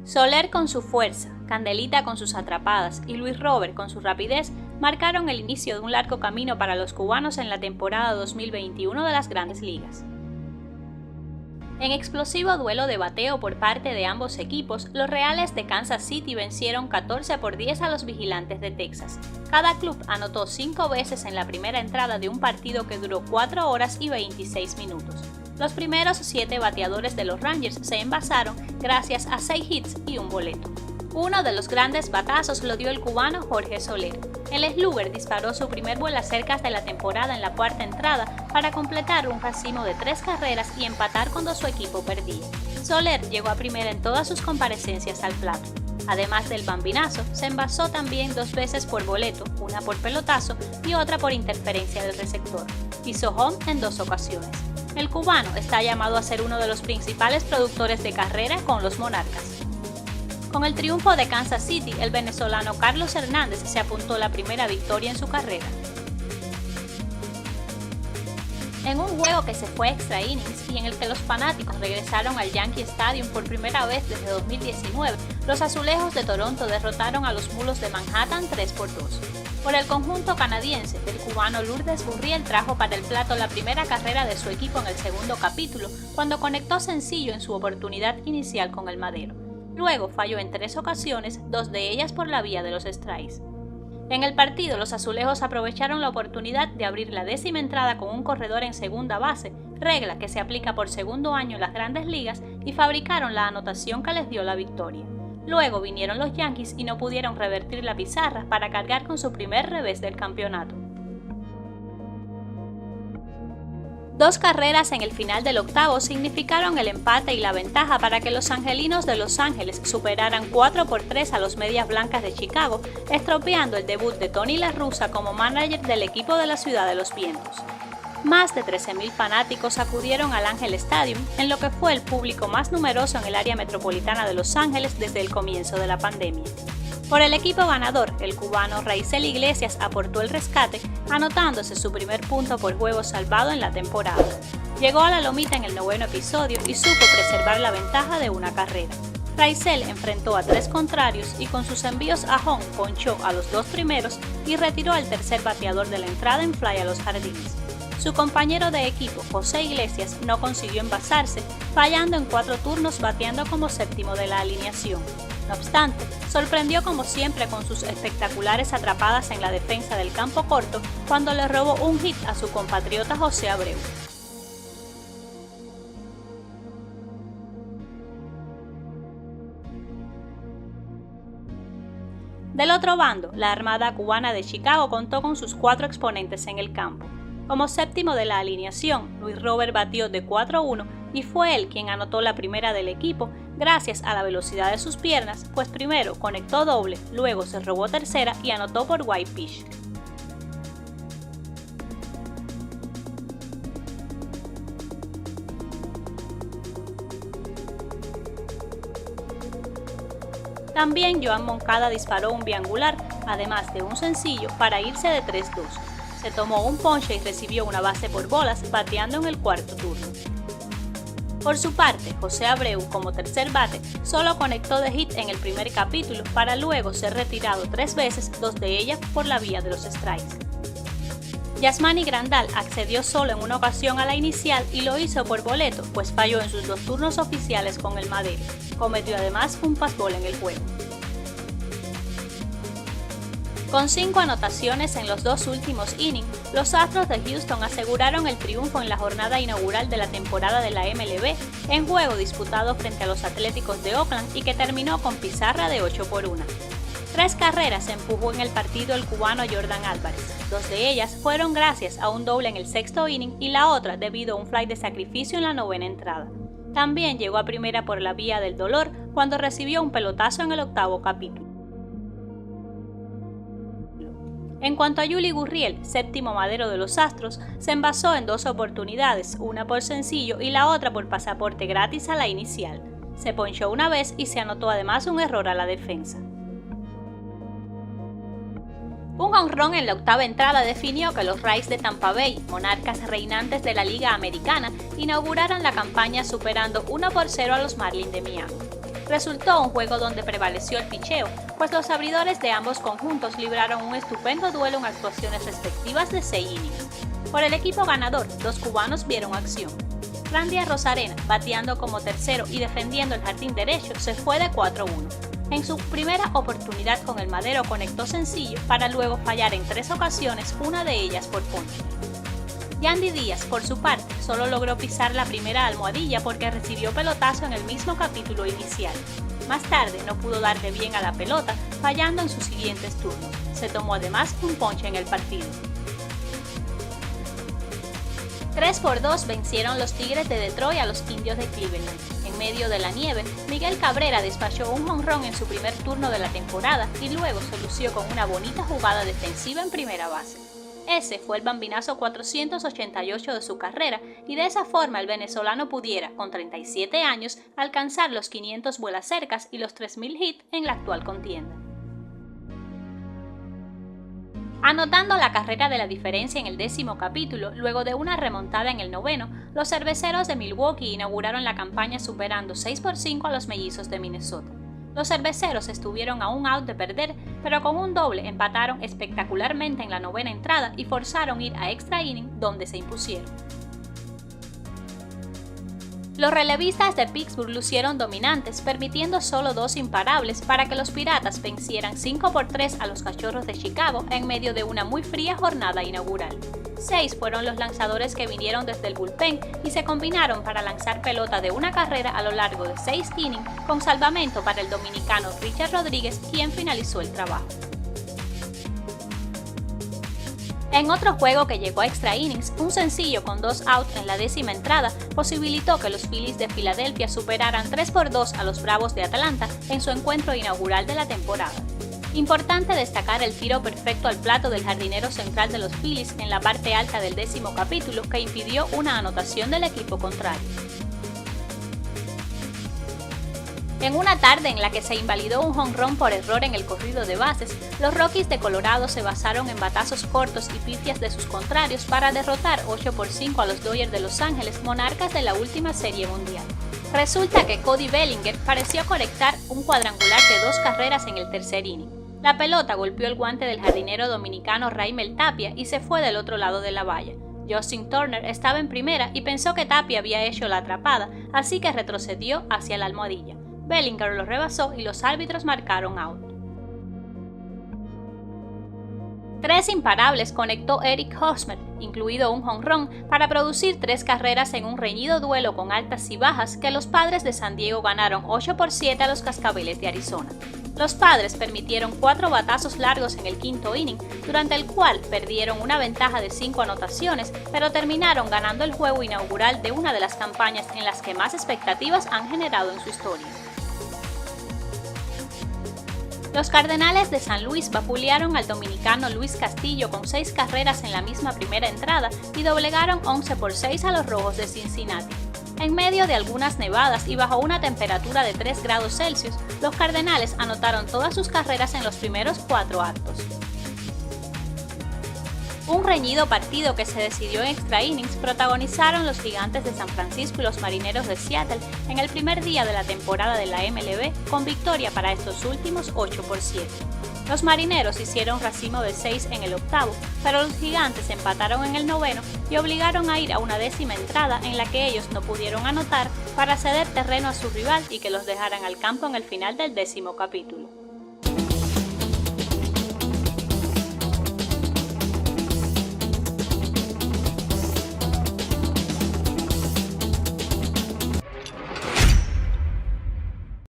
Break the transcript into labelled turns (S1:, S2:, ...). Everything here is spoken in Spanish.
S1: Soler con su fuerza, Candelita con sus atrapadas y Luis Robert con su rapidez marcaron el inicio de un largo camino para los cubanos en la temporada 2021 de las Grandes Ligas. En explosivo duelo de bateo por parte de ambos equipos, los Reales de Kansas City vencieron 14-10 a los Vigilantes de Texas. Cada club anotó 5 veces en la primera entrada de un partido que duró 4 horas y 26 minutos. Los primeros 7 bateadores de los Rangers se envasaron gracias a 6 hits y un boleto. Uno de los grandes batazos lo dio el cubano Jorge Soler. El slugger disparó su primer vuelacercas de la temporada en la cuarta entrada para completar un racimo de 3 carreras y empatar cuando su equipo perdía. Soler llegó a primera en todas sus comparecencias al plato. Además del bambinazo, se envasó también 2 veces por boleto, una por pelotazo y otra por interferencia del receptor. Hizo home en 2 ocasiones. El cubano está llamado a ser uno de los principales productores de carrera con los Monarcas. Con el triunfo de Kansas City, el venezolano Carlos Hernández se apuntó la primera victoria en su carrera. En un juego que se fue extra innings y en el que los fanáticos regresaron al Yankee Stadium por primera vez desde 2019, los Azulejos de Toronto derrotaron a los Mulos de Manhattan 3-2. Por el conjunto canadiense, el cubano Lourdes Gurriel trajo para el plato la primera carrera de su equipo en el segundo capítulo, cuando conectó sencillo en su oportunidad inicial con el Madero. Luego falló en 3 ocasiones, 2 de ellas por la vía de los strikes. En el partido, los azulejos aprovecharon la oportunidad de abrir la 10ª entrada con un corredor en segunda base, regla que se aplica por segundo año en las Grandes Ligas, y fabricaron la anotación que les dio la victoria. Luego vinieron los Yankees y no pudieron revertir la pizarra para cargar con su primer revés del campeonato. 2 carreras en el final del octavo significaron el empate y la ventaja para que los angelinos de Los Ángeles superaran 4-3 a los Medias Blancas de Chicago, estropeando el debut de Tony La Russa como manager del equipo de la Ciudad de los Vientos. Más de 13,000 fanáticos acudieron al Angel Stadium, en lo que fue el público más numeroso en el área metropolitana de Los Ángeles desde el comienzo de la pandemia. Por el equipo ganador, el cubano Raisel Iglesias aportó el rescate, anotándose su primer punto por juego salvado en la temporada. Llegó a la lomita en el 9º episodio y supo preservar la ventaja de una carrera. Raisel enfrentó a 3 contrarios y con sus envíos a home ponchó a los 2 primeros y retiró al tercer bateador de la entrada en fly a los jardines. Su compañero de equipo, José Iglesias, no consiguió envasarse, fallando en 4 turnos bateando como séptimo de la alineación. No obstante, sorprendió como siempre con sus espectaculares atrapadas en la defensa del campo corto cuando le robó un hit a su compatriota José Abreu. Del otro bando, la Armada Cubana de Chicago contó con sus 4 exponentes en el campo. Como séptimo de la alineación, Luis Robert batió de 4-1 y fue él quien anotó la primera del equipo gracias a la velocidad de sus piernas, pues primero conectó doble, luego se robó tercera y anotó por white pitch. También Joan Moncada disparó un biangular, además de un sencillo, para irse de 3-2. Se tomó un ponche y recibió una base por bolas, bateando en el cuarto turno. Por su parte, José Abreu, como tercer bate, solo conectó de hit en el primer capítulo para luego ser retirado 3 veces, 2 de ellas por la vía de los strikes. Yasmani Grandal accedió solo en una ocasión a la inicial y lo hizo por boleto, pues falló en sus 2 turnos oficiales con el Madero. Cometió además un fastball en el juego. Con 5 anotaciones en los 2 últimos innings, los Astros de Houston aseguraron el triunfo en la jornada inaugural de la temporada de la MLB, en juego disputado frente a los Atléticos de Oakland y que terminó con pizarra de 8-1. 3 carreras empujó en el partido el cubano Jordan Álvarez. 2 de ellas fueron gracias a un doble en el 6º inning y la otra debido a un fly de sacrificio en la 9ª entrada. También llegó a primera por la vía del dolor cuando recibió un pelotazo en el 8º capítulo. En cuanto a Yuli Gurriel, séptimo madero de los Astros, se envasó en 2 oportunidades, una por sencillo y la otra por pasaporte gratis a la inicial. Se ponchó una vez y se anotó además un error a la defensa. Un jonrón en la 8ª entrada definió que los Rays de Tampa Bay, monarcas reinantes de la Liga Americana, inauguraran la campaña superando 1-0 a los Marlins de Miami. Resultó un juego donde prevaleció el picheo, pues los abridores de ambos conjuntos libraron un estupendo duelo en actuaciones respectivas de 6 innings. Por el equipo ganador, los cubanos vieron acción. Randy Arozarena, bateando como tercero y defendiendo el jardín derecho, se fue de 4-1. En su primera oportunidad con el madero conectó sencillo para luego fallar en 3 ocasiones, una de ellas por ponche. Yandy Díaz, por su parte, solo logró pisar la primera almohadilla porque recibió pelotazo en el mismo capítulo inicial. Más tarde no pudo darle bien a la pelota, fallando en sus siguientes turnos. Se tomó además un ponche en el partido. 3-2 vencieron los Tigres de Detroit a los Indios de Cleveland. En medio de la nieve, Miguel Cabrera despachó un jonrón en su primer turno de la temporada y luego se lució con una bonita jugada defensiva en primera base. Ese fue el bambinazo 488 de su carrera y de esa forma el venezolano pudiera, con 37 años, alcanzar los 500 vuelacercas y los 3000 hits en la actual contienda. Anotando la carrera de la diferencia en el 10º capítulo, luego de una remontada en el 9º, los cerveceros de Milwaukee inauguraron la campaña superando 6-5 a los mellizos de Minnesota. Los cerveceros estuvieron a un out de perder, pero con un doble empataron espectacularmente en la 9ª entrada y forzaron ir a extra inning, donde se impusieron. Los relevistas de Pittsburgh lucieron dominantes, permitiendo solo 2 imparables para que los Piratas vencieran 5-3 a los Cachorros de Chicago en medio de una muy fría jornada inaugural. 6 fueron los lanzadores que vinieron desde el bullpen y se combinaron para lanzar pelota de una carrera a lo largo de 6 innings, con salvamento para el dominicano Richard Rodríguez, quien finalizó el trabajo. En otro juego que llegó a extra innings, un sencillo con 2 outs en la 10ª entrada posibilitó que los Phillies de Filadelfia superaran 3-2 a los Bravos de Atlanta en su encuentro inaugural de la temporada. Importante destacar el tiro perfecto al plato del jardinero central de los Phillies en la parte alta del 10º capítulo que impidió una anotación del equipo contrario. En una tarde en la que se invalidó un jonrón por error en el corrido de bases, los Rockies de Colorado se basaron en batazos cortos y pifias de sus contrarios para derrotar 8-5 a los Dodgers de Los Ángeles, monarcas de la última Serie Mundial. Resulta que Cody Bellinger pareció conectar un cuadrangular de 2 carreras en el tercer inning. La pelota golpeó el guante del jardinero dominicano Raimel Tapia y se fue del otro lado de la valla. Justin Turner estaba en primera y pensó que Tapia había hecho la atrapada, así que retrocedió hacia la almohadilla. Bellinger lo rebasó y los árbitros marcaron out. 3 imparables conectó Eric Hosmer, incluido un jonrón, para producir 3 carreras en un reñido duelo con altas y bajas que los Padres de San Diego ganaron 8-7 a los Cascabeles de Arizona. Los Padres permitieron 4 batazos largos en el 5º inning, durante el cual perdieron una ventaja de 5 anotaciones, pero terminaron ganando el juego inaugural de una de las campañas en las que más expectativas han generado en su historia. Los Cardenales de San Luis vapulearon al dominicano Luis Castillo con 6 carreras en la misma primera entrada y doblegaron 11-6 a los Rojos de Cincinnati. En medio de algunas nevadas y bajo una temperatura de 3 grados Celsius, los Cardenales anotaron todas sus carreras en los primeros 4 actos. Un reñido partido que se decidió en extra innings protagonizaron los Gigantes de San Francisco y los Marineros de Seattle en el primer día de la temporada de la MLB, con victoria para estos últimos 8-7. Los Marineros hicieron racimo de 6 en el 8º, pero los Gigantes empataron en el 9º y obligaron a ir a una 10ª entrada en la que ellos no pudieron anotar para ceder terreno a su rival y que los dejaran al campo en el final del 10º capítulo.